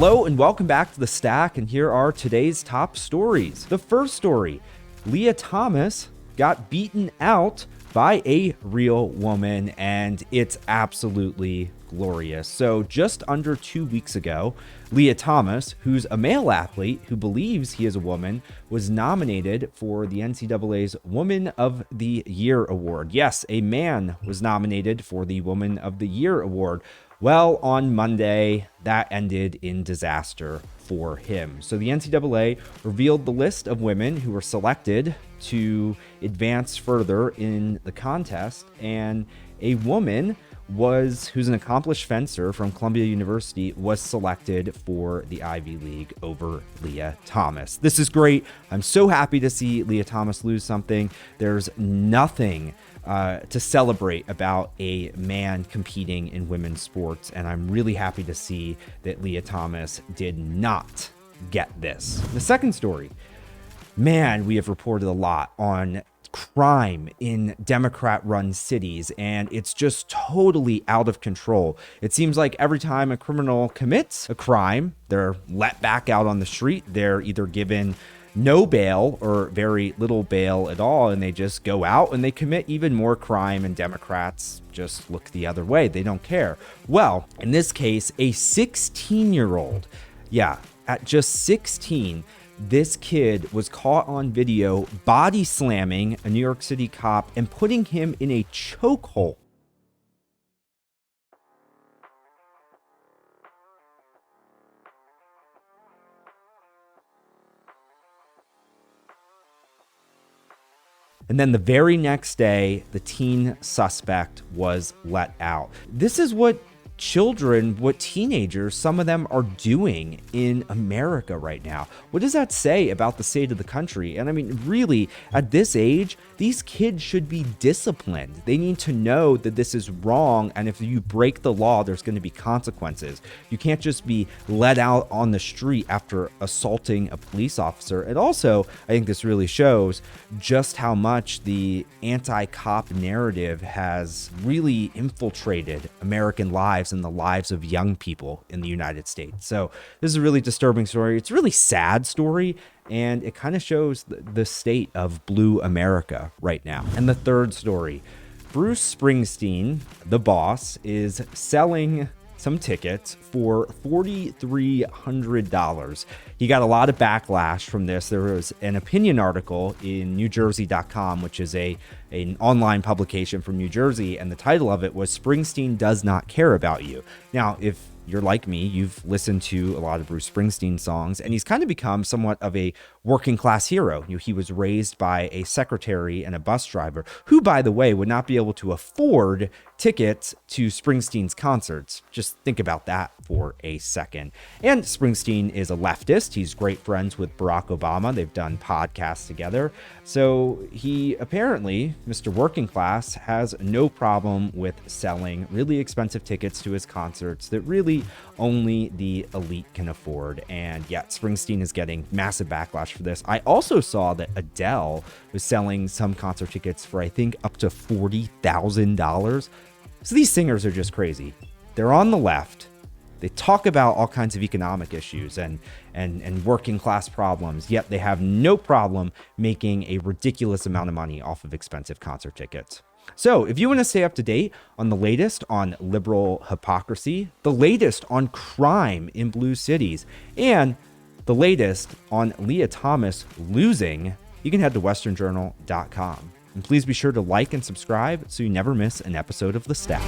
Hello and welcome back to The Stack, and here are today's top stories. The first story, Lia Thomas got beaten out by a real woman, and it's absolutely glorious. So just under 2 weeks ago, Lia Thomas, who's a male athlete who believes he is a woman, was nominated for the NCAA's Woman of the Year award. Yes, a man was nominated for the Woman of the Year award. Well, on Monday, that ended in disaster for him. So the NCAA revealed the list of women who were selected to advance further in the contest, and a woman who's an accomplished fencer from Columbia University was selected for the Ivy League over Lia Thomas. This is great. I'm so happy to see Lia Thomas lose something. There's nothing to celebrate about a man competing in women's sports, and I'm really happy to see that Lia Thomas did not get this. The second story, man, we have reported a lot on crime in Democrat-run cities, and it's just totally out of control. It seems like every time a criminal commits a crime, they're let back out on the street. They're either given no bail or very little bail at all, and they just go out and they commit even more crime, and Democrats just look the other way. They don't care. Well, in this case, a 16-year-old, at just 16, this kid was caught on video body slamming a New York City cop and putting him in a chokehold. And then the very next day, the teen suspect was let out. This is what teenagers, some of them are doing in America right now. What does that say about the state of the country? And I mean, really, at this age, these kids should be disciplined. They need to know that this is wrong, and if you break the law, there's going to be consequences. You can't just be let out on the street after assaulting a police officer. And also, I think this really shows just how much the anti-cop narrative has really infiltrated American lives and the lives of young people in the United States. So this is a really disturbing story. It's a really sad story, and it kind of shows the state of blue America right now. And the third story, Bruce Springsteen, the boss, is selling some tickets for $4,300. He got a lot of backlash from this. There was an opinion article in NewJersey.com, which is an online publication from New Jersey, and the title of it was "Springsteen Does Not Care About You." Now, if you're like me, you've listened to a lot of Bruce Springsteen songs, and he's kind of become somewhat of a working class hero. He was raised by a secretary and a bus driver who, by the way, would not be able to afford tickets to Springsteen's concerts. Just think about that for a second. And Springsteen is a leftist. He's great friends with Barack Obama. They've done podcasts together. So he apparently, Mr. Working Class, has no problem with selling really expensive tickets to his concerts that really only the elite can afford. And yet Springsteen is getting massive backlash for this. I also saw that Adele was selling some concert tickets for, I think, up to $40,000. So these singers are just crazy. They're on the left. They talk about all kinds of economic issues and working class problems, yet they have no problem making a ridiculous amount of money off of expensive concert tickets. So if you want to stay up to date on the latest on liberal hypocrisy, the latest on crime in blue cities, and the latest on Lia Thomas losing, you can head to westernjournal.com. And please be sure to like and subscribe so you never miss an episode of The Stack.